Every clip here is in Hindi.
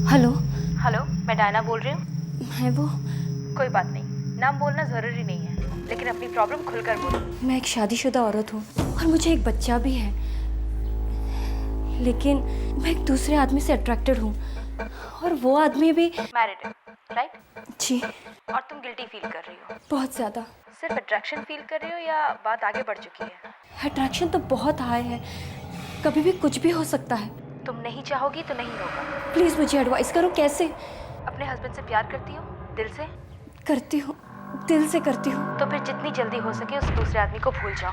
हेलो। हेलो, मैं डायना बोल रही हूँ। मैं वो कोई बात नहीं, नाम बोलना ज़रूरी नहीं है, लेकिन अपनी प्रॉब्लम खुलकर बोलो। मैं एक शादीशुदा औरत हूँ और मुझे एक बच्चा भी है, लेकिन मैं एक दूसरे आदमी से अट्रैक्टेड हूँ और वो आदमी भी मैरिड है, राइट? जी। और तुम गिल्टी फील कर रही हो। बहुत ज़्यादा। सिर्फ अट्रैक्शन फील कर रही हो या बात आगे बढ़ चुकी है? अट्रैक्शन तो बहुत हाई है, कभी भी कुछ भी हो सकता है। तुम नहीं चाहोगी तो नहीं होगा। प्लीज़ मुझे एडवाइस करो, कैसे? अपने हस्बैंड से प्यार करती हो दिल से? करती हूँ, दिल से करती हूँ। तो फिर जितनी जल्दी हो सके उस दूसरे आदमी को भूल जाओ।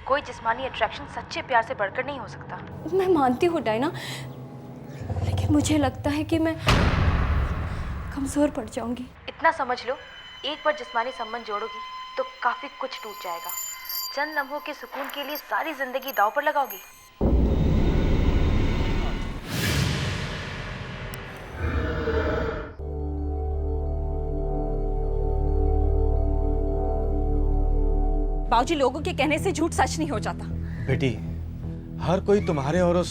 कोई जिस्मानी अट्रैक्शन सच्चे प्यार से बढ़कर नहीं हो सकता। मैं मानती हूँ डायना, लेकिन मुझे लगता है कि मैं कमज़ोर पड़ जाऊंगी। इतना समझ लो, एक बार जिस्मानी संबंध जोड़ोगी तो काफी कुछ टूट जाएगा। चंद लम्हों के सुकून के लिए सारी जिंदगी दांव पर लगाओगी? बाबूजी, लोगों के कहने से झूठ सच नहीं हो जाता। बेटी, हर कोई तुम्हारे और उस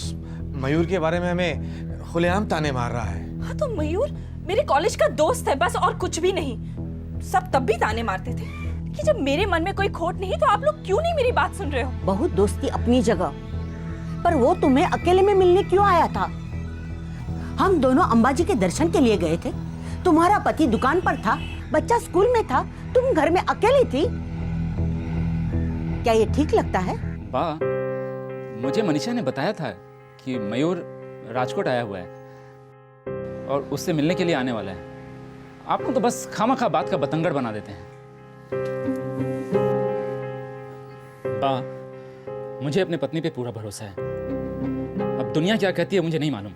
मयूर के बारे में हमें खुलेआम ताने मार रहा है। हाँ, तो मयूर मेरे कॉलेज का दोस्त है, बस, और कुछ भी नहीं। सब तब भी ताने मारते थे कि जब मेरे मन में कोई खोट नहीं तो आप लोग क्यों नहीं मेरी बात सुन रहे हो? बहुत दोस्ती अपनी जगह, पर वो तुम्हें अकेले में मिलने क्यों आया था? हम दोनों अंबाजी के दर्शन के लिए गए थे। तुम्हारा पति दुकान पर था, बच्चा स्कूल में था, तुम घर में अकेली थी। क्या ये ठीक लगता है? बा, मुझे मनीषा ने बताया था कि मयूर राजकोट आया हुआ है और उससे मिलने के लिए आने वाला है। आप लोग तो बस खामखा बात का बतंगड़ बना देते हैं। बा, मुझे अपने पत्नी पे पूरा भरोसा है। अब दुनिया क्या कहती है मुझे नहीं मालूम।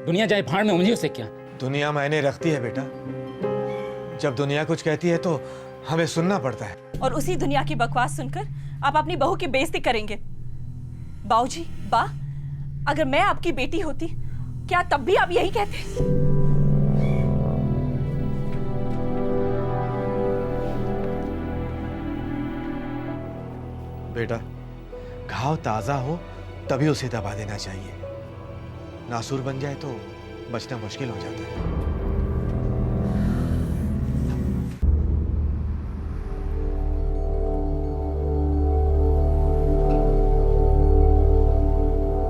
दुनिया जाए भाड़ में, मुझे उससे क्या। दुनिया मायने रखती है बेटा। जब दुनिया कुछ कहती है तो हमें सुनना पड़ता है। और उसी दुनिया की बकवास सुनकर आप अपनी बहू की बेइज्जती करेंगे। बाबूजी, बा, अगर मैं आपकी बेटी होती, क्या तब भी आप यही कहते? बेटा, घाव ताजा हो तभी उसे दबा देना चाहिए। नासूर बन जाए तो बचना मुश्किल हो जाता है।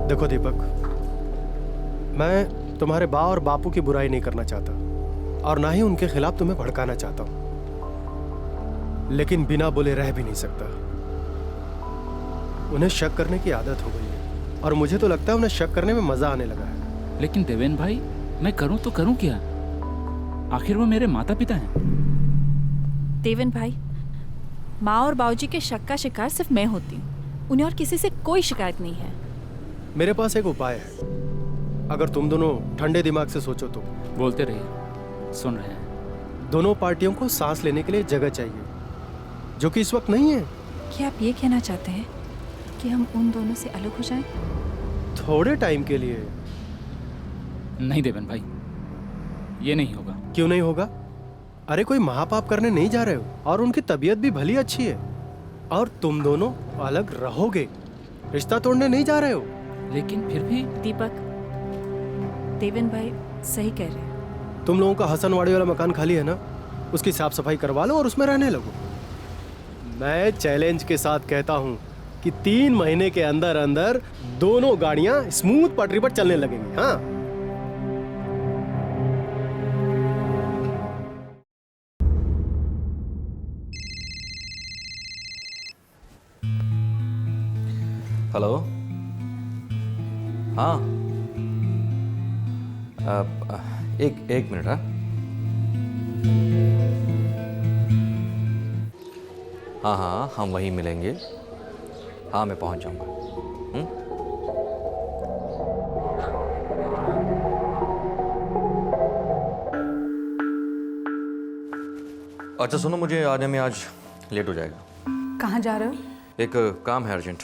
देखो दीपक, मैं तुम्हारे बा और बापू की बुराई नहीं करना चाहता और ना ही उनके खिलाफ तुम्हें भड़काना चाहता हूं, लेकिन बिना बोले रह भी नहीं सकता। उन्हें शक करने की आदत हो गई है और मुझे तो लगता है उन्हें शक करने में मजा आने लगा है। लेकिन देवेन भाई, मैं करूं तो करूं क्या? आखिर वो मेरे माता पिता हैं। देवेन भाई, माँ और बाबूजी के शक का शिकार सिर्फ मैं होती हूँ। उन्हें और किसी से कोई शिकायत नहीं है। मेरे पास एक उपाय है, अगर तुम दोनों ठंडे दिमाग से सोचो तो। बोलते रहिए, सुन रहे हैं। दोनों पार्टियों को सांस लेने के लिए जगह चाहिए, जो कि इस वक्त नहीं है। क्या आप ये कहना चाहते हैं कि हम उन दोनों से अलग हो जाएं? थोड़े टाइम के लिए। नहीं देवेन भाई, ये नहीं होगा। क्यों नहीं होगा? अरे कोई महापाप करने नहीं जा रहे हो और उनकी तबीयत भी भली अच्छी है और तुम दोनों अलग रहोगे, रिश्ता तोड़ने नहीं जा रहे हो। लेकिन फिर भी दीपक, देवेन भाई सही कह रहे हैं। तुम लोगों का हसनवाड़ी वाला मकान खाली है ना, उसकी साफ सफाई करवा लो और उसमें रहने लगो। मैं चैलेंज के साथ कहता हूँ कि 3 महीने के अंदर अंदर दोनों गाड़ियां स्मूथ पटरी पर चलने लगेंगी। हाँ, हेलो। हाँ, एक मिनट। हाँ हाँ, हम वहीं मिलेंगे। हाँ, मैं पहुंच जाऊंगा। अच्छा सुनो, मुझे आने में आज लेट हो जाएगा। कहाँ जा रहे हो? एक काम है अर्जेंट।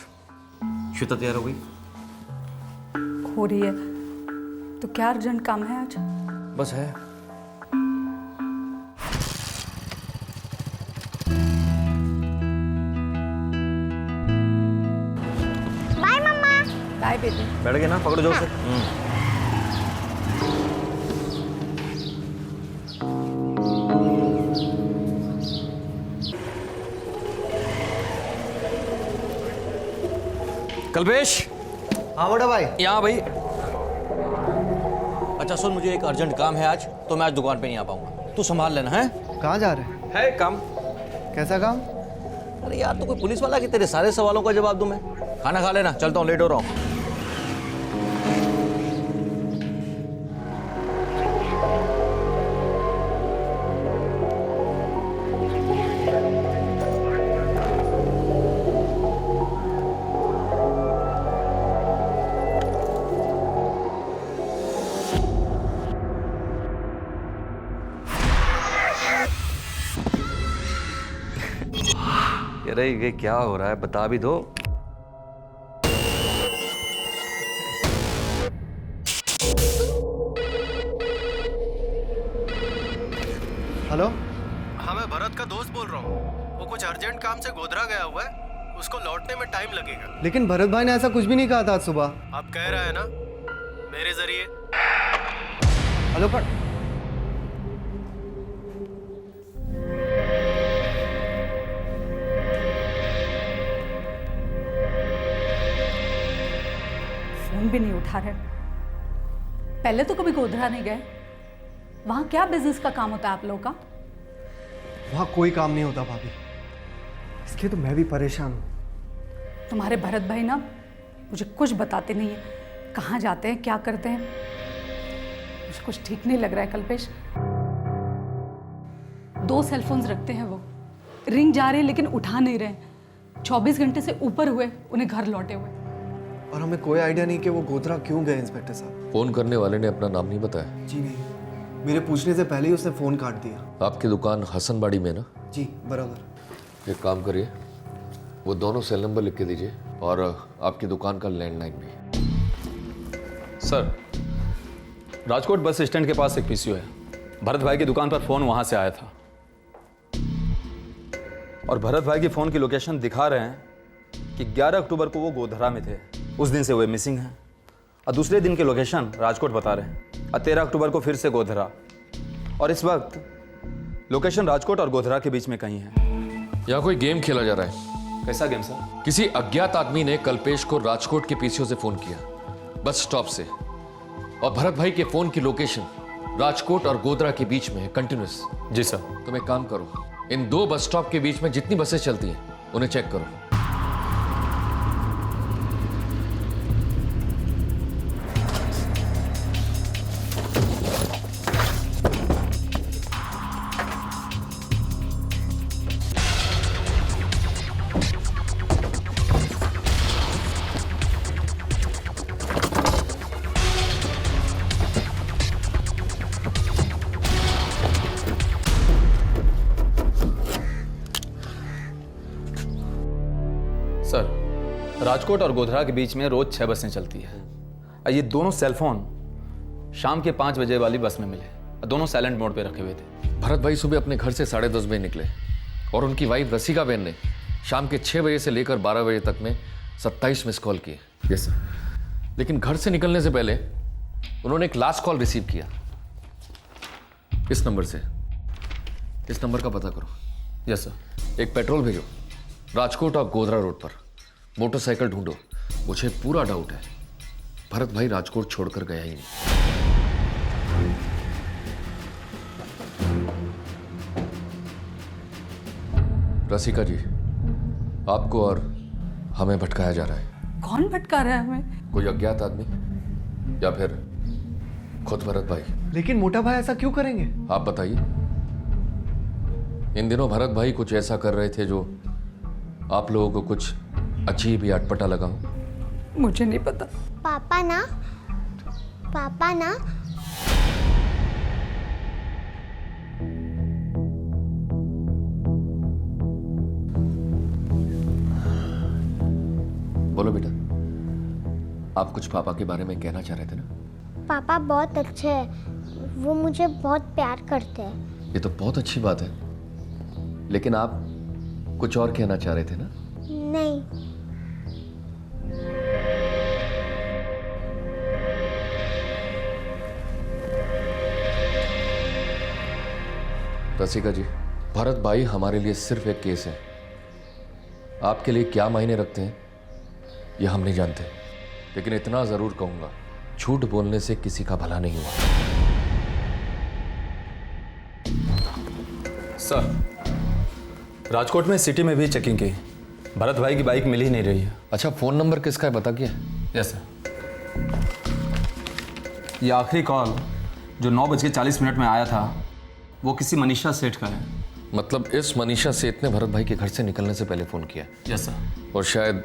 श्वेता तैयार हो गई? हो रही है। तो क्या अर्जेंट काम है आज? बस है। Bye mama. Bye baby. बैठ गए ना? पकड़ो जोर से। कल्पेश, हाँ बड़ा भाई। यहाँ भाई। अच्छा सुन, मुझे एक अर्जेंट काम है आज, तो मैं आज दुकान पे नहीं आ पाऊंगा। तू संभाल लेना है। कहाँ जा रहे है काम। कैसा काम? अरे यार, तो कोई पुलिस वाला कि तेरे सारे सवालों का जवाब दूं मैं? खाना खा लेना, चलता हूँ, लेट हो रहा हूँ। अरे ये क्या हो रहा है, बता भी दो। हेलो। हाँ, मैं भरत का दोस्त बोल रहा हूँ। वो कुछ अर्जेंट काम से गोधरा गया हुआ है, उसको लौटने में टाइम लगेगा। लेकिन भरत भाई ने ऐसा कुछ भी नहीं कहा था आज सुबह। आप कह रहा है ना मेरे जरिए। हेलो पर फोन भी नहीं उठा रहे। पहले तो कभी गोधरा नहीं गए। वहां क्या बिजनेस का काम होता है आप लोगों का? वहाँ कोई काम नहीं होता भाभी, इसलिए तो मैं भी परेशान हूँ। तुम्हारे भरत भाई ना मुझे कुछ बताते नहीं है, कहाँ जाते हैं, क्या करते हैं। मुझे कुछ ठीक नहीं लग रहा है कल्पेश। 2 सेल फोन्स रखते हैं वो, रिंग जा रहे हैं लेकिन उठा नहीं रहे। 24 घंटे से ऊपर हुए उन्हें घर लौटे हुए। और हमें कोई आइडिया नहीं कि वो गोधरा क्यों गए इंस्पेक्टर साहब। फोन करने वाले ने अपना नाम नहीं बताया? जी नहीं, मेरे पूछने से पहले ही उसने फोन काट दिया। आपकी दुकान हसनबाड़ी में ना? जी बराबर। एक काम करिए, वो दोनों सेल नंबर लिख के दीजिए और आपकी दुकान का लैंडलाइन भी। सर, राजकोट बस स्टैंड के पास एक पीसीओ है। भरत भाई की दुकान पर फोन वहां से आया था और भरत भाई की फोन की लोकेशन दिखा रहे हैं कि 11 अक्टूबर को वो गोधरा में थे, उस दिन से वो मिसिंग हैं। और दूसरे दिन की लोकेशन राजकोट बता रहे हैं और 13 अक्टूबर को फिर से गोधरा। और इस वक्त लोकेशन राजकोट और गोधरा के बीच में कहीं है। यहाँ कोई गेम खेला जा रहा है। कैसा गेम सर? किसी अज्ञात आदमी ने कल्पेश को राजकोट के पीसीओ से फोन किया, बस स्टॉप से, और भरत भाई के फोन की लोकेशन राजकोट और गोधरा के बीच में है, कंटिन्यूअस। जी सर। तुम एक काम करो, इन 2 बस स्टॉप के बीच में जितनी बसें चलती हैं उन्हें चेक करो। सर, राजकोट और गोधरा के बीच में रोज 6 बसें चलती है और ये दोनों सेलफोन शाम के 5 बजे वाली बस में मिले। दोनों साइलेंट मोड पे रखे हुए थे। भरत भाई सुबह अपने घर से 10:30 बजे निकले और उनकी वाइफ रसिका बेन ने शाम के 6 बजे से लेकर 12 बजे तक में 27 मिस कॉल किए। Yes sir. लेकिन घर से निकलने से पहले उन्होंने एक लास्ट कॉल रिसीव किया इस नंबर से। इस नंबर का पता करो। Yes sir. एक पेट्रोल भेजो, राजकोट और गोधरा रोड पर मोटरसाइकिल ढूंढो। मुझे पूरा डाउट है भरत भाई राजकोट छोड़कर गया ही नहीं। रसिका जी, आपको और हमें भटकाया जा रहा है। कौन भटका रहा है हमें? कोई अज्ञात आदमी या फिर खुद भरत भाई। लेकिन मोटा भाई ऐसा क्यों करेंगे? आप बताइए। इन दिनों भरत भाई कुछ ऐसा कर रहे थे जो आप लोगों को कुछ अजीब या अटपटा लगा हो? मुझे नहीं पता। पापा ना बोलो बेटा, आप कुछ पापा के बारे में कहना चाह रहे थे ना? पापा बहुत अच्छे हैं, वो मुझे बहुत प्यार करते हैं। ये तो बहुत अच्छी बात है, लेकिन आप कुछ और कहना चाह रहे थे ना? नहीं। रसिका जी, भरत भाई हमारे लिए सिर्फ एक केस है। आपके लिए क्या मायने रखते हैं ये हम नहीं जानते, लेकिन इतना जरूर कहूंगा, झूठ बोलने से किसी का भला नहीं हुआ। सर, राजकोट में सिटी में भी चेकिंग की, भरत भाई की बाइक मिल ही नहीं रही है। अच्छा, फोन नंबर किसका है बता किया? Yes sir. ये आखिरी कॉल जो 9:40 में आया था वो किसी मनीषा सेठ का है। मतलब इस मनीषा सेठ ने भरत भाई के घर से निकलने से पहले फोन किया? Yes sir. और शायद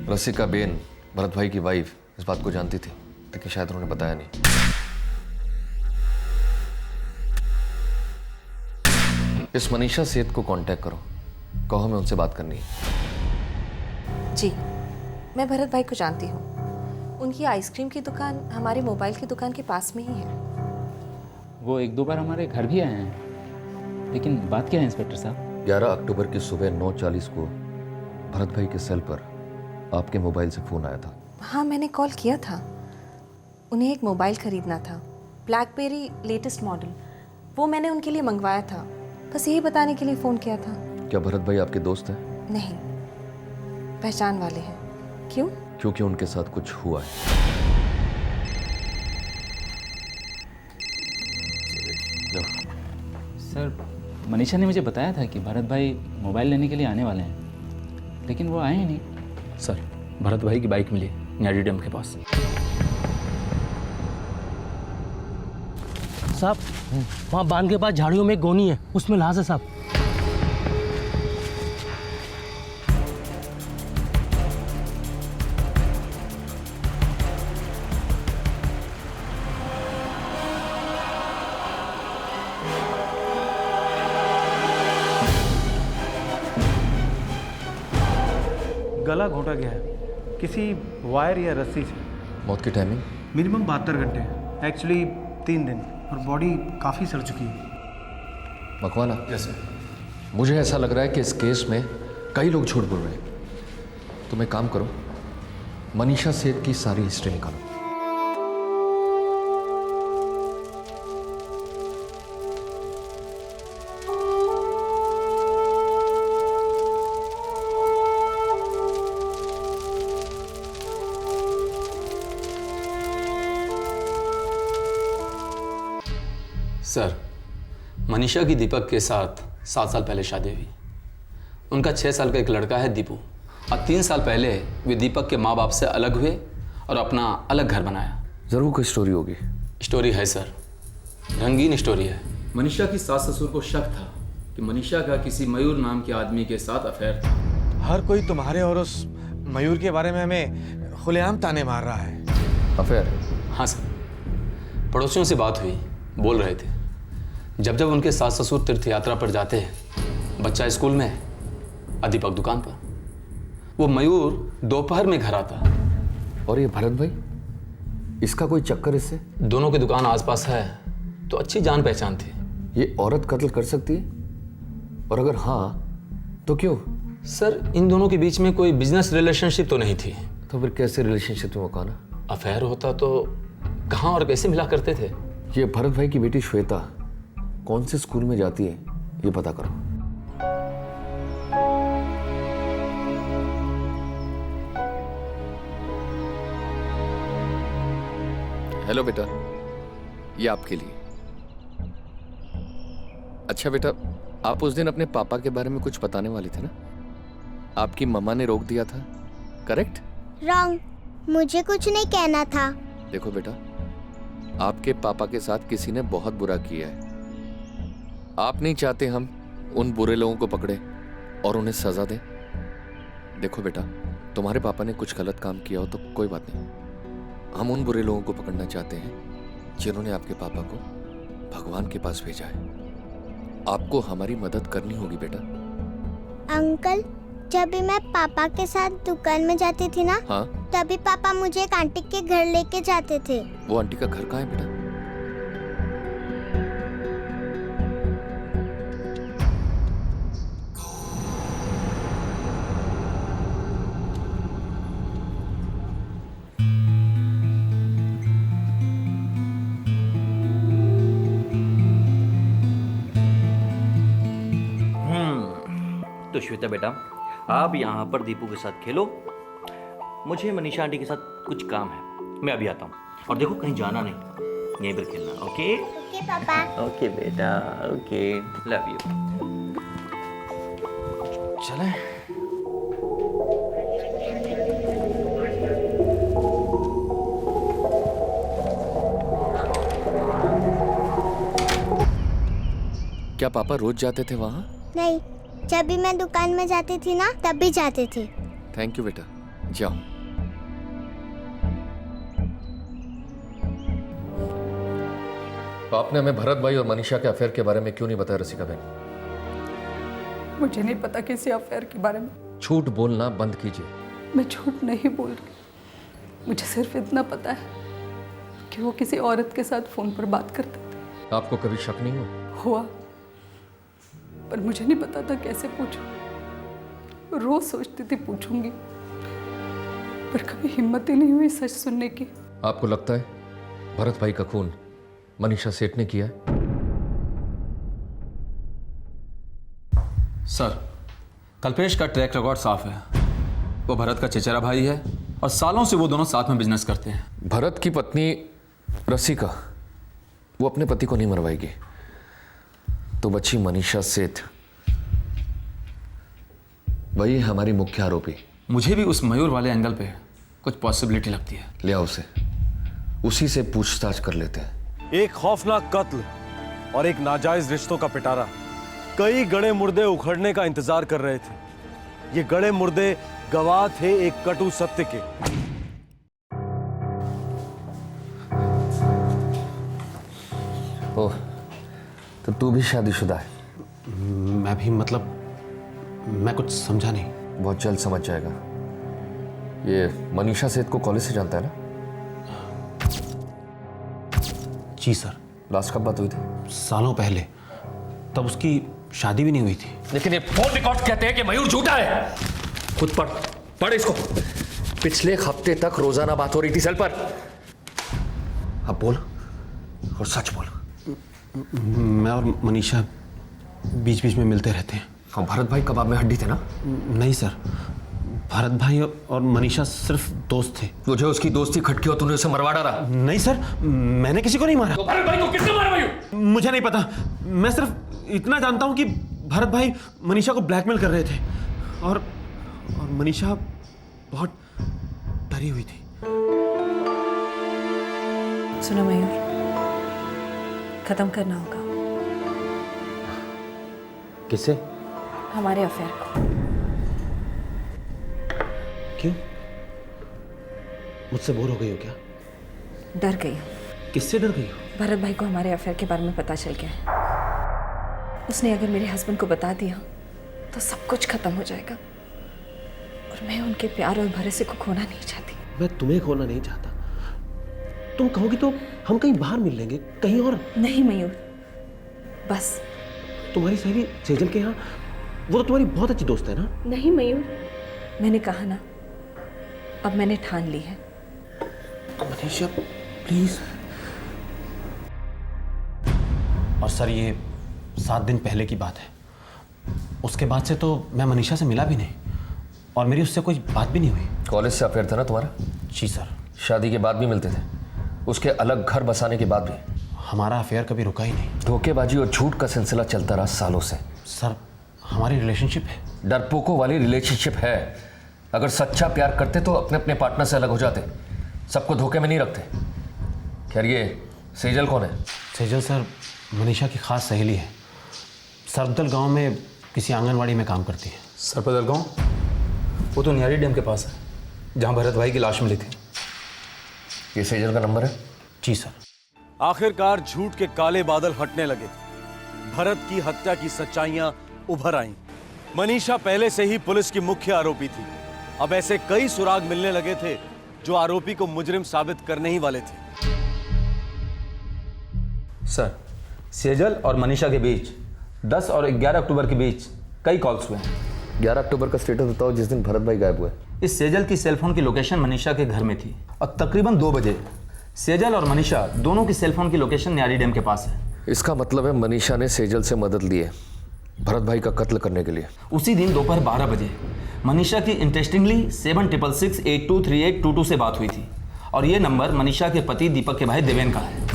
रसिका बेन, भरत भाई की वाइफ, इस बात को जानती थी, लेकिन शायद उन्होंने बताया नहीं। इस मनीषा सेठ को कांटेक्ट करो, कहो हमें उनसे बात करनी है। जी, मैं भरत भाई को जानती हूँ। उनकी आइसक्रीम की दुकान हमारे मोबाइल की दुकान के पास में ही है। वो 1-2 बार हमारे घर भी आए हैं, लेकिन बात क्या है इंस्पेक्टर साहब? 11 अक्टूबर की सुबह 9:40 को भरत भाई के सेल पर आपके मोबाइल से फोन आया था। हाँ, मैंने कॉल किया था। उन्हें एक मोबाइल खरीदना था, ब्लैकबेरी लेटेस्ट मॉडल। वो मैंने उनके लिए मंगवाया था, बस यही बताने के लिए फ़ोन किया था। क्या भरत भाई आपके दोस्त हैं? नहीं, पहचान वाले हैं। क्यों? क्योंकि उनके साथ कुछ हुआ है। सर, मनीषा ने मुझे बताया था कि भरत भाई मोबाइल लेने के लिए आने वाले हैं, लेकिन वो आए ही नहीं। सर, भरत भाई की बाइक मिली न्यारी डैम के पास। साहब, वहाँ बांध के पास झाड़ियों में एक गोनी है, उसमें लाश है साहब। गला घोटा गया है किसी वायर या रस्सी से। मौत की टाइमिंग? मिनिमम 72 घंटे, एक्चुअली 3 दिन, और बॉडी काफ़ी सड़ चुकी है। मकवाना, यस मुझे ऐसा लग रहा है कि इस केस में कई लोग झूठ बोल रहे हैं। तुम एक काम करो, मनीषा सेठ की सारी हिस्ट्री निकालो। सर, मनीषा की दीपक के साथ 7 साल पहले शादी हुई। उनका 6 साल का एक लड़का है दीपू, और 3 साल पहले वे दीपक के माँ बाप से अलग हुए और अपना अलग घर बनाया। जरूर कोई स्टोरी होगी। स्टोरी है सर, रंगीन स्टोरी है। मनीषा की सास ससुर को शक था कि मनीषा का किसी मयूर नाम के आदमी के साथ अफेयर था। हर कोई तुम्हारे और उस मयूर के बारे में हमें खुलेआम ताने मार रहा है। अफेयर? हाँ सर, पड़ोसियों से बात हुई, बोल रहे थे जब जब उनके सास ससुर तीर्थ यात्रा पर जाते हैं, बच्चा स्कूल में, दीपक दुकान पर। वो मयूर दोपहर में घर आता। और ये भरत भाई, इसका कोई चक्कर इससे? दोनों की दुकान आसपास है तो अच्छी जान पहचान थी। ये औरत कत्ल कर सकती है? और अगर हाँ तो क्यों? सर, इन दोनों के बीच में कोई बिजनेस रिलेशनशिप तो नहीं थी। तो फिर कैसे रिलेशनशिप में मकाना? अफेयर होता तो कहाँ और कैसे मिला करते थे। ये भरत भाई की बेटी श्वेता कौन से स्कूल में जाती है, ये पता करो। हेलो बेटा, ये आपके लिए। अच्छा बेटा, आप उस दिन अपने पापा के बारे में कुछ बताने वाली थे ना? आपकी मम्मा ने रोक दिया था, करेक्ट? रॉन्ग, मुझे कुछ नहीं कहना था। देखो बेटा, आपके पापा के साथ किसी ने बहुत बुरा किया है। आप नहीं चाहते हम उन बुरे लोगों को पकड़े और उन्हें सजा दें? देखो बेटा, तुम्हारे पापा ने कुछ गलत काम किया हो तो कोई बात नहीं, हम उन बुरे लोगों को पकड़ना चाहते हैं जिन्होंने आपके पापा को भगवान के पास भेजा है। आपको हमारी मदद करनी होगी बेटा। अंकल, जब भी मैं पापा के साथ दुकान में जाती थी ना, हाँ? तभी पापा मुझे एक आंटी के घर लेके जाते थे। वो आंटी का घर कहाँ है बेटा? तो श्वेता बेटा, आप यहाँ पर दीपू के साथ खेलो, मुझे मनीषा आंटी के साथ कुछ काम है, मैं अभी आता हूँ। और देखो कहीं जाना नहीं, यहीं पर खेलना। ओके ओके पापा। ओके बेटा, ओके, लव यू। चलें। क्या पापा रोज जाते थे वहाँ? नहीं, जब भी मैं दुकान में जाती थी ना तब भी जाते थे। थैंक यू बेटा, जाओ। आपने हमें भरत भाई और मनीषा के अफेयर के बारे में क्यों नहीं बताया रसिका बहन? मुझे नहीं पता किसी अफेयर के बारे में। झूठ बोलना बंद कीजिए। मैं झूठ नहीं बोल रही, मुझे सिर्फ इतना पता है कि वो किसी औरत के साथ फोन पर बात करते थे। आपको कभी शक नहीं हुआ? हुआ, पर मुझे नहीं पता था कैसे पूछूं। रोज सोचती थी पूछूंगी, पर कभी हिम्मत ही नहीं हुई सच सुनने की। आपको लगता है भरत भाई का खून मनीषा सेठ ने किया है? सर, कल्पेश का ट्रैक रिकॉर्ड साफ है। वो भरत का चचेरा भाई है और सालों से वो दोनों साथ में बिजनेस करते हैं। भरत की पत्नी रसिका, वो अपने पति को नहीं मरवाएगी, तो बची मनीषा सेठ, वही है हमारी मुख्य आरोपी। मुझे भी उस मयूर वाले एंगल पे कुछ पॉसिबिलिटी लगती है। ले आओ उसे, उसी से पूछताछ कर लेते हैं। एक खौफनाक कत्ल और एक नाजायज रिश्तों का पिटारा, कई गड़े मुर्दे उखड़ने का इंतजार कर रहे थे। ये गड़े मुर्दे गवाह थे एक कटु सत्य के। ओह, तो तू भी शादीशुदा है? मैं भी, मतलब मैं कुछ समझा नहीं। बहुत जल्द समझ जाएगा। ये मनीषा सेठ को कॉलेज से जानता है ना? जी सर। लास्ट कब बात हुई थी? सालों पहले, तब उसकी शादी भी नहीं हुई थी। लेकिन ये फोन रिकॉर्ड कहते हैं कि मयूर झूठा है। खुद पढ़ इसको। पिछले हफ्ते तक रोजाना बात हो रही थी सेल पर। अब बोल और सच बोल। मैं और मनीषा बीच बीच में मिलते रहते हैं। और भरत भाई कबाब में हड्डी थे ना? नहीं सर, भरत भाई और मनीषा सिर्फ दोस्त थे। तुझे उसकी दोस्ती खटकी और तूने उसे मरवा डाला? नहीं सर, मैंने किसी को नहीं मारा। तो भरत भाई को किसने मारा मयूर? मुझे नहीं पता, मैं सिर्फ इतना जानता हूं कि भरत भाई मनीषा को ब्लैकमेल कर रहे थे और मनीषा बहुत डरी हुई थी। सुनो मयूर, खत्म करना होगा। किससे? हमारे अफेयर को। क्यों? मुझसे बोर हो गई हो क्या? डर गई हूँ। किससे डर गई हो? भरत भाई को हमारे अफेयर के बारे में पता चल गया है। उसने अगर मेरे हस्बैंड को बता दिया तो सब कुछ खत्म हो जाएगा और मैं उनके प्यार और भरोसे को खोना नहीं चाहती। मैं तुम्हें खोना नहीं चाहता। तुम कहोगी तो हम कहीं बाहर मिल लेंगे, कहीं और। नहीं मयूर, बस। तुम्हारी सहेली सेजल के यहाँ, वो तो तुम्हारी बहुत अच्छी दोस्त है ना? नहीं मयूर, मैंने कहा ना, अब मैंने ठान ली है। मनीषा प्लीज। और सर, ये 7 दिन पहले की बात है। उसके बाद से तो मैं मनीषा से मिला भी नहीं और मेरी उससे कोई बात भी नहीं हुई। कॉलेज से अफेयर था ना तुम्हारा? जी सर। शादी के बाद भी मिलते थे? उसके अलग घर बसाने के बाद भी? हमारा अफेयर कभी रुका ही नहीं। धोखेबाजी और झूठ का सिलसिला चलता रहा सालों से। सर, हमारी रिलेशनशिप है। डरपोकों वाली रिलेशनशिप है। अगर सच्चा प्यार करते तो अपने अपने पार्टनर से अलग हो जाते, सबको धोखे में नहीं रखते। खैर, ये सेजल कौन है? सेजल सर मनीषा की खास सहेली है। सरपदल गांव में किसी आंगनवाड़ी में काम करती है। सरपदल गांव? वो तो नियारी डैम के पास है, जहां भरत भाई की लाश मिली थी। ये सेजल का नंबर है? जी सर। आखिरकार झूठ के काले बादल हटने लगे। भरत की हत्या की सच्चाइयां उभर आईं। मनीषा पहले से ही पुलिस की मुख्य आरोपी थी। अब ऐसे कई सुराग मिलने लगे थे जो आरोपी को मुजरिम साबित करने ही वाले थे। सर, सेजल और मनीषा के बीच 10 और 11 अक्टूबर के बीच कई कॉल्स हुए हैं। 11 अक्टूबर का स्टेटस बताओ, जिस दिन भरत भाई गायब हुए। इस सेजल की सेलफोन की लोकेशन मनीषा के घर में थी और तकरीबन 2 बजे सेजल और मनीषा दोनों की सेलफोन की लोकेशन न्यारी डैम के पास है। इसका मतलब है मनीषा ने सेजल से मदद ली है भरत भाई का कत्ल करने के लिए। उसी दिन दोपहर 12 बजे मनीषा की इंटरेस्टिंगली 7666823822 से बात हुई थी और ये नंबर मनीषा के पति दीपक के भाई देवेन का है।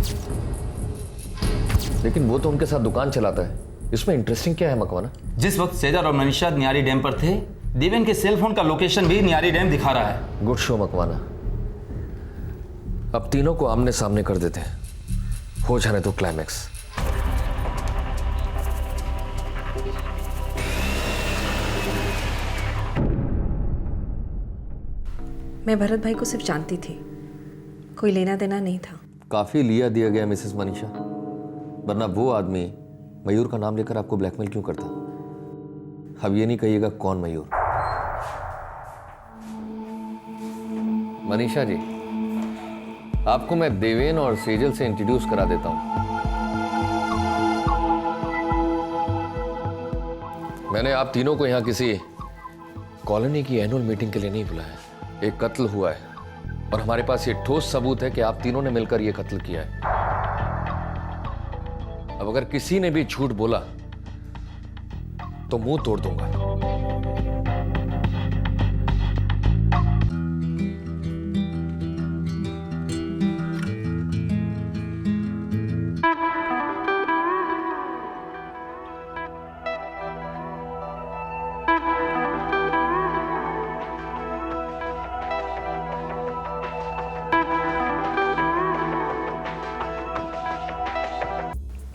लेकिन वो तो उनके साथ दुकान चलाता है, इसमें इंटरेस्टिंग क्या है मकवाना? जिस वक्त सेजल और मनीषा नियारी डैम पर थे, देवेन के सेल फोन का लोकेशन भी नियारी डैम दिखा रहा है। Good show Makwana. अब तीनों को आमने सामने कर देते हैं, हो जाने तो क्लाइमैक्स। मैं भरत भाई को सिर्फ जानती थी, कोई लेना देना नहीं था। काफी लिया दिया गया मिसेस मनीषा, वरना वो आदमी मयूर का नाम लेकर आपको ब्लैकमेल क्यों करता? अब ये नहीं कहिएगा कौन मयूर। मनीषा जी, आपको मैं देवेन और सेजल से इंट्रोड्यूस करा देता हूं। मैंने आप तीनों को यहां किसी कॉलोनी की एनुअल मीटिंग के लिए नहीं बुलाया। एक कत्ल हुआ है और हमारे पास ये ठोस सबूत है कि आप तीनों ने मिलकर ये कत्ल किया है। अब अगर किसी ने भी झूठ बोला तो मुंह तोड़ दूंगा।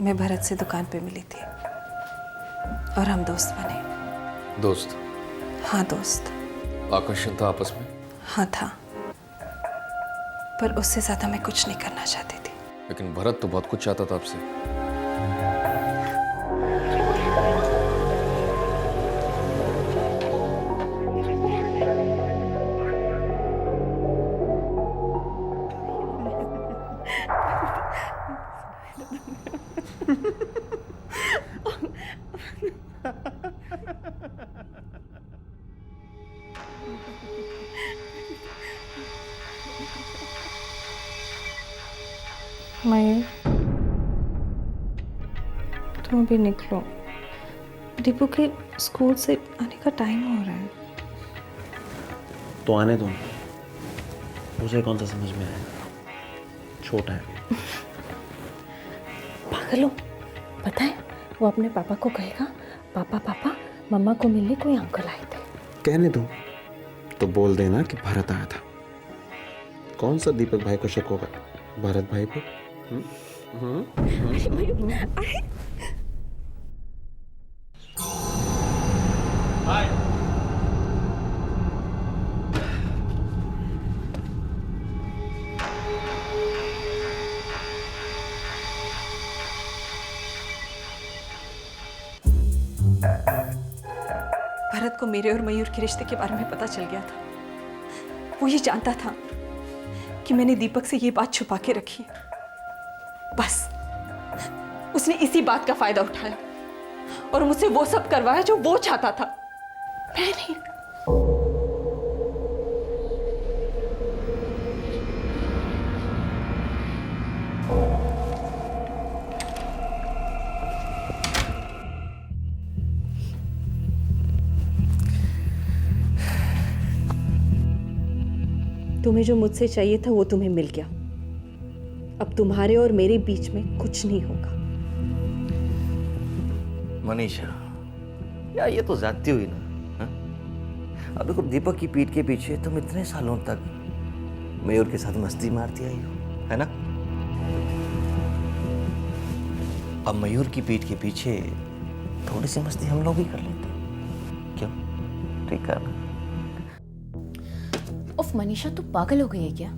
मैं भरत से दुकान पे मिली थी और हम दोस्त बने। दोस्त? हाँ दोस्त। आकर्षण था आपस में? हाँ था, पर उससे ज्यादा मैं कुछ नहीं करना चाहती थी। लेकिन भरत तो बहुत कुछ चाहता था आपसे। मयूर, तुम भी निकलो, दीपू के स्कूल से आने का टाइम हो रहा है। तो आने दो, मुझे कौन सा समझ में आएगा, छोटा है। पागल हो, पता है वो अपने पापा को कहेगा पापा पापा मम्मा को मिलने कोई अंकल आए थे। कहने दो, तो बोल देना कि भरत आया था। कौन सा दीपक भाई को शक होगा भरत भाई को? भरत को मेरे और मयूर के रिश्ते के बारे में पता चल गया था। वो ये जानता था कि मैंने दीपक से ये बात छुपा के रखी है। बस उसने इसी बात का फायदा उठाया और मुझसे वो सब करवाया जो वो चाहता था, मैं नहीं। तुम्हें जो मुझसे चाहिए था वो तुम्हें मिल गया। अब तुम्हारे और मेरे बीच में कुछ नहीं होगा। मनीषा, यार ये तो जाती हुई ना। अब देखो, दीपक की पीठ के पीछे तुम इतने सालों तक मयूर के साथ मस्ती मारती आई हो, है ना? अब मयूर की पीठ के पीछे थोड़ी सी मस्ती हम लोग भी कर लेते हैं, क्यों? ठीक है ना? उफ मनीषा, तू पागल हो गई है क्या?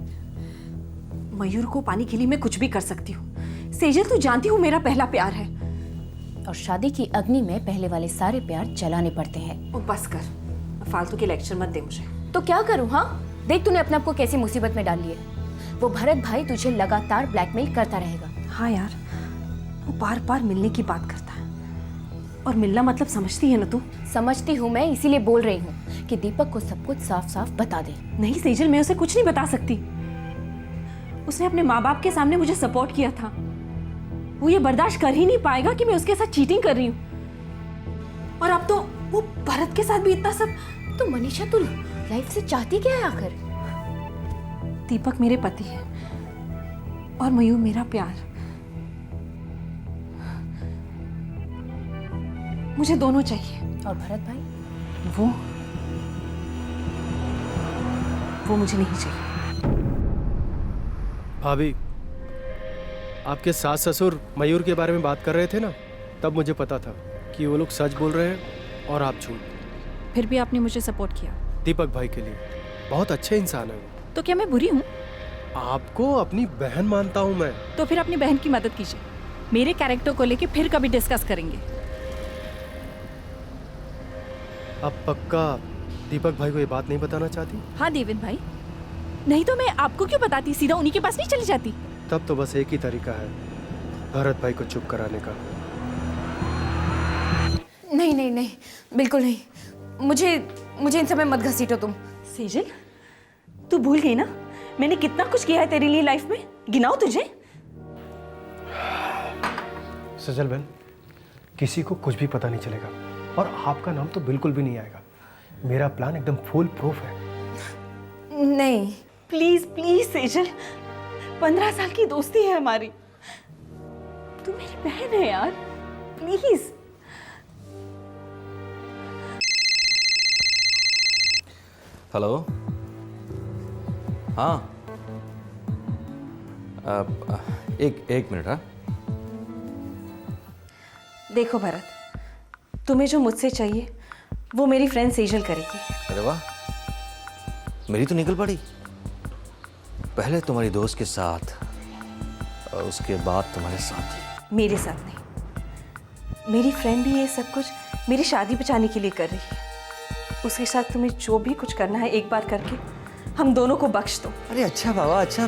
मयूर को पाने के लिए मैं कुछ भी कर सकती हूँ। सेजल, तू जानती हूँ मेरा पहला प्यार है। और शादी की अग्नि में पहले वाले सारे प्यार जलाने पड़ते हैं। ओ बस कर, फालतू के लेक्चर मत दे मुझे। तो क्या करूँ? हाँ, देख तूने अपने आप को कैसी मुसीबत में डाल ली है। वो भरत भाई तुझे लगातार ब्लैकमेल करता रहेगा। हाँ यार, वो बार बार मिलने की बात करता है। और मिलना मतलब समझती है ना तू? समझती हूँ मैं, इसीलिए बोल रही हूँ कि दीपक को सब कुछ साफ साफ बता दे। नहीं सेजल, मैं उसे कुछ नहीं बता सकती। उसने अपने माँ बाप के सामने मुझे सपोर्ट किया था। वो ये बर्दाश्त कर ही नहीं पाएगा कि मैं उसके साथ चीटिंग कर रही हूँ। और अब तो वो भरत के साथ भी इतना सब। तो मनीषा तू लाइफ से चाहती क्या है आखिर? दीपक मेरे पति है और मयूर मेरा प्यार। मुझे दोनों चाहिए। और भरत भाई? वो मुझे नहीं चाहिए। भाभी, आपके सास ससुर मयूर के बारे में बात कर रहे थे ना, तब मुझे पता था कि वो लोग सच बोल रहे हैं और आप झूठ। फिर भी आपने मुझे सपोर्ट किया। दीपक भाई के लिए बहुत अच्छे इंसान है वो। तो क्या मैं बुरी हूँ? आपको अपनी बहन मानता हूँ मैं। तो फिर अपनी बहन की मदद कीजिए। मेरे कैरेक्टर को लेके फिर कभी डिस्कस करेंगे। अब पक्का दीपक भाई को ये बात नहीं बताना चाहती? हाँ देवेन भाई, नहीं तो मैं आपको क्यों बताती, सीधा उन्हीं के पास नहीं चली जाती। तब तो बस एक ही तरीका है भरत भाई को चुप कराने का। नहीं नहीं नहीं, बिल्कुल नहीं। मुझे इन सब में मत घसीटो तुम। सेजल, तू भूल गई ना मैंने कितना कुछ किया है तेरे लिए लाइफ में? गिनाओ तुझे। सजल बहन, किसी को कुछ भी पता नहीं चलेगा और आपका नाम तो बिल्कुल भी नहीं आएगा। मेरा प्लान एकदम फुल प्रूफ है। नहीं प्लीज प्लीज सेजल, 15 साल की दोस्ती है हमारी। तू मेरी बहन है यार, प्लीज। हेलो। हाँ, एक मिनट। हाँ, देखो भरत, तुम्हें जो मुझसे चाहिए वो मेरी फ्रेंड सेजल करेगी। अरे वाह, मेरी तो निकल पड़ी। पहले तुम्हारी दोस्त के साथ और उसके बाद तुम्हारे साथ। मेरे साथ नहीं, मेरी फ्रेंड भी ये सब कुछ मेरी शादी बचाने के लिए कर रही है। उसके साथ तुम्हें जो भी कुछ करना है एक बार करके हम दोनों को बख्श दो। अरे अच्छा बाबा, अच्छा,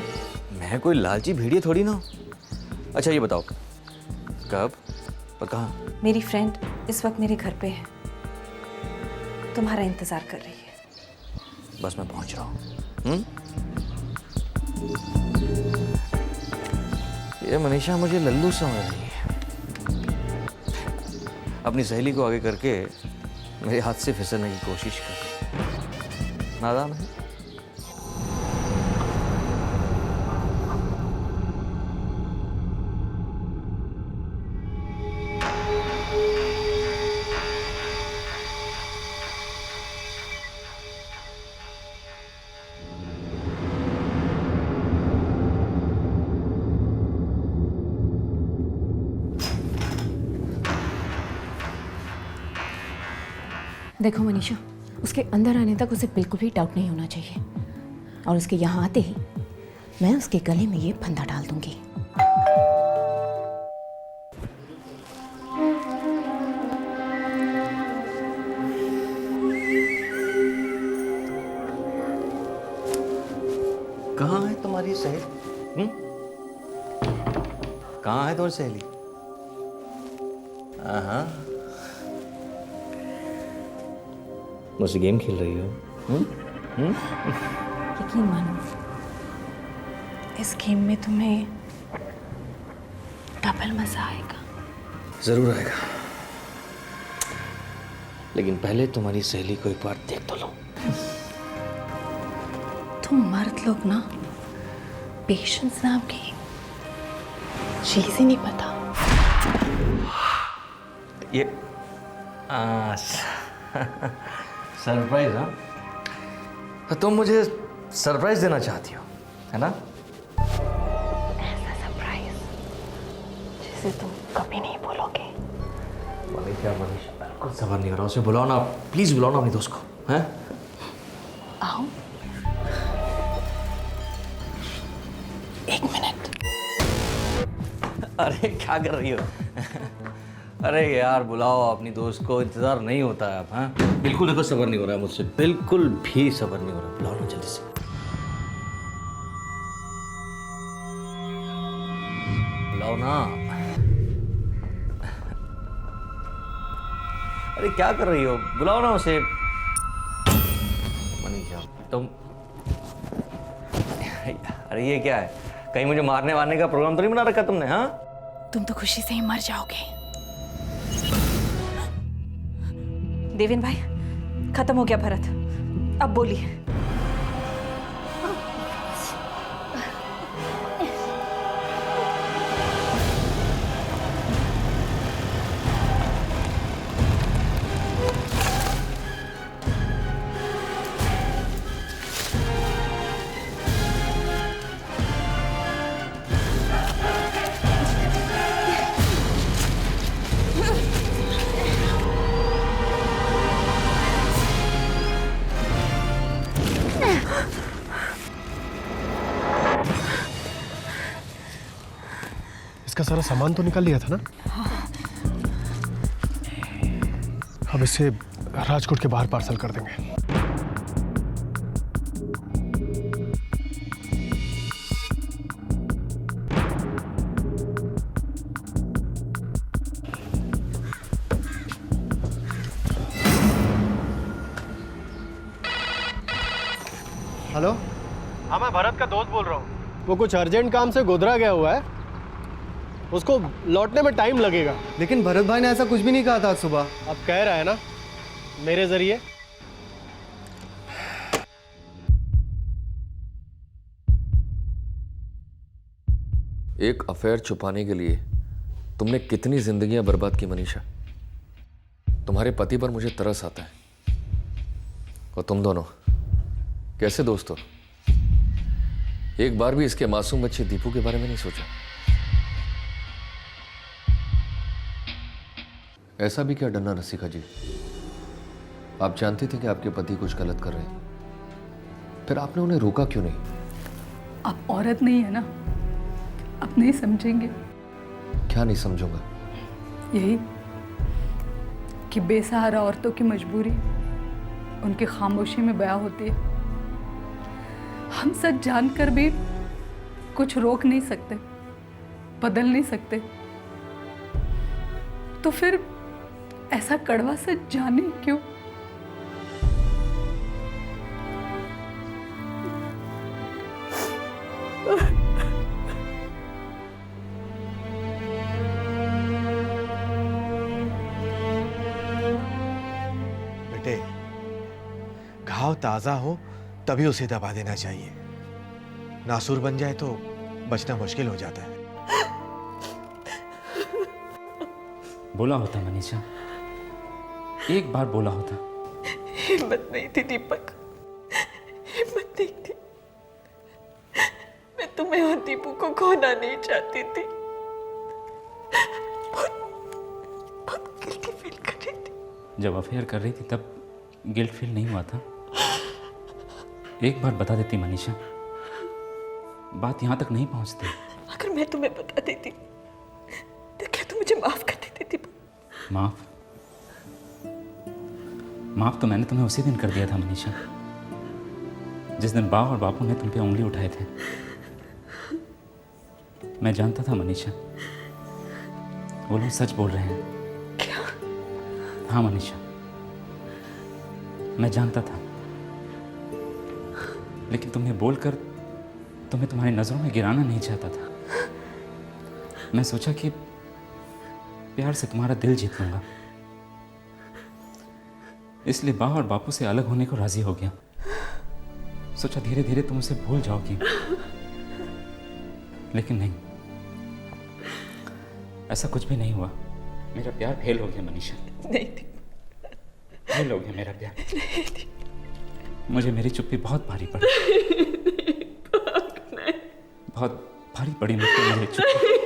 मैं कोई लालची भेड़िया थोड़ी ना। अच्छा ये बताओ, कब और कहाँ? मेरी फ्रेंड इस वक्त मेरे घर पे है, तुम्हारा इंतजार कर रही है। बस मैं पहुंच रहा हूँ। ये मनीषा मुझे लल्लू समझ रही है। अपनी सहेली को आगे करके मेरे हाथ से फिसलने की कोशिश कर रही है। नादान है। देखो मनीषा, उसके अंदर आने तक उसे बिल्कुल भी डाउट नहीं होना चाहिए और उसके यहाँ आते ही मैं उसके गले में ये फंदा डाल दूंगी। कहाँ है तुम्हारी सहेली? कहाँ है तुम्हारी सहेली? हाँ, मुझसे गेम खेल रही हो? यकीन मानो, इस गेम में तुम्हें डबल मजा आएगा। जरूर आएगा, लेकिन पहले तुम्हारी सहेली को एक बार देख तो लो। तुम मर्द लोग ना पेशेंस नाम की चीज ही नहीं पता। ये सरप्राइज? हाँ, तो तुम मुझे सरप्राइज देना चाहती हो, है ना? ऐसा सरप्राइज जिसे तुम कभी नहीं भूलोगे। मनीषा, बिल्कुल सबर नहीं हो रहा। उसे बुलाओ ना, प्लीज बुलाओ ना अपनी दोस्त को। हैं? आओ, एक मिनट। अरे क्या कर रही हो? अरे यार बुलाओ अपनी दोस्त को, इंतजार नहीं होता है अब। हाँ, बिल्कुल देखो सबर नहीं हो रहा है मुझसे, बिल्कुल भी सबर नहीं हो रहा। बुलाओ ना जल्दी से, बुलाओ ना। अरे क्या कर रही हो? बुलाओ ना उसे। मनीषा तुम, अरे ये क्या है? कहीं मुझे मारने वारने का प्रोग्राम तो नहीं बना रखा तुमने? हाँ, तुम तो खुशी से ही मर जाओगे। देवेन भाई, खत्म हो गया भरत, अब बोलिए। इसका सारा सामान तो निकाल लिया था ना? अब इसे राजकोट के बाहर पार्सल कर देंगे। हेलो, हाँ, मैं भरत का दोस्त बोल रहा हूँ। वो कुछ अर्जेंट काम से गोधरा गया हुआ है, उसको लौटने में टाइम लगेगा। लेकिन भरत भाई ने ऐसा कुछ भी नहीं कहा था आज सुबह। अब कह रहा है ना मेरे जरिए। एक अफेयर छुपाने के लिए तुमने कितनी जिंदगियां बर्बाद की मनीषा। तुम्हारे पति पर मुझे तरस आता है। और तुम दोनों कैसे दोस्त हो? एक बार भी इसके मासूम बच्चे दीपू के बारे में नहीं सोचा? ऐसा भी क्या डरना रसिका जी? आप जानते थे कि आपके पति कुछ गलत कर रहे हैं, फिर आपने उन्हें रोका क्यों नहीं? आप औरत नहीं है ना, आप नहीं समझेंगे। क्या नहीं समझूंगा? यही कि बेसहारा औरतों की मजबूरी उनकी खामोशी में बयां होती है। हम सच जानकर भी कुछ रोक नहीं सकते, बदल नहीं सकते, तो फिर ऐसा कड़वा सच जाने क्यों? बेटे, घाव ताजा हो तभी उसे दबा देना चाहिए। नासूर बन जाए तो बचना मुश्किल हो जाता है। बोला होता मनीषा, एक बार बोला होता। हिम्मत नहीं थी दीपक, हिम्मत नहीं थी। मैं तुम्हें और दीपू को खोना नहीं चाहती थी। बहुत गिल्टी फील कर रही थी। जब अफेयर कर रही थी तब गिल्ट फील नहीं हुआ था? एक बार बता देती मनीषा, बात यहां तक नहीं पहुंचती। अगर मैं तुम्हें बता देती तो क्या तुम मुझे माफ कर देती दीपक? माफ तो मैंने तुम्हें उसी दिन कर दिया था मनीषा, जिस दिन बा और बापू ने तुम पे उंगली उठाए थे। मैं जानता था मनीषा, वो लोग सच बोल रहे हैं। क्या? हाँ मनीषा, मैं जानता था, लेकिन तुम्हें बोलकर तुम्हें तुम्हारी नजरों में गिराना नहीं चाहता था। मैं सोचा कि प्यार से तुम्हारा दिल जीत लूंगा, इसलिए बा और बापू से अलग होने को राजी हो गया। सोचा धीरे धीरे तुम उसे भूल जाओगी, लेकिन नहीं, ऐसा कुछ भी नहीं हुआ। मेरा प्यार फेल हो गया मनीषा। नहीं थी, फेल हो गया मेरा प्यार। नहीं थी। मुझे मेरी चुप्पी बहुत भारी पड़ी। बहुत भारी पड़ी मुझको मेरी चुप्पी।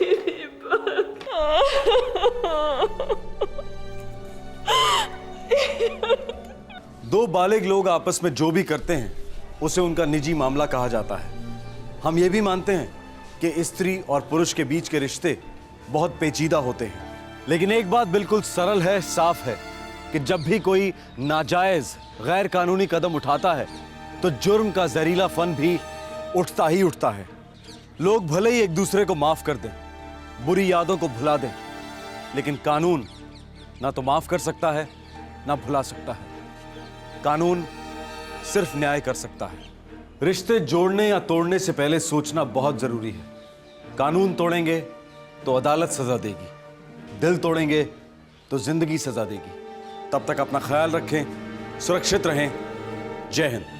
दो बालिग लोग आपस में जो भी करते हैं उसे उनका निजी मामला कहा जाता है। हम ये भी मानते हैं कि स्त्री और पुरुष के बीच के रिश्ते बहुत पेचीदा होते हैं, लेकिन एक बात बिल्कुल सरल है, साफ है कि जब भी कोई नाजायज गैर कानूनी कदम उठाता है तो जुर्म का जहरीला फन भी उठता ही उठता है। लोग भले ही एक दूसरे को माफ कर दें, बुरी यादों को भुला दें, लेकिन कानून ना तो माफ कर सकता है ना भुला सकता है। कानून सिर्फ न्याय कर सकता है। रिश्ते जोड़ने या तोड़ने से पहले सोचना बहुत जरूरी है। कानून तोड़ेंगे तो अदालत सजा देगी, दिल तोड़ेंगे तो जिंदगी सजा देगी। तब तक अपना ख्याल रखें, सुरक्षित रहें। जय हिंद।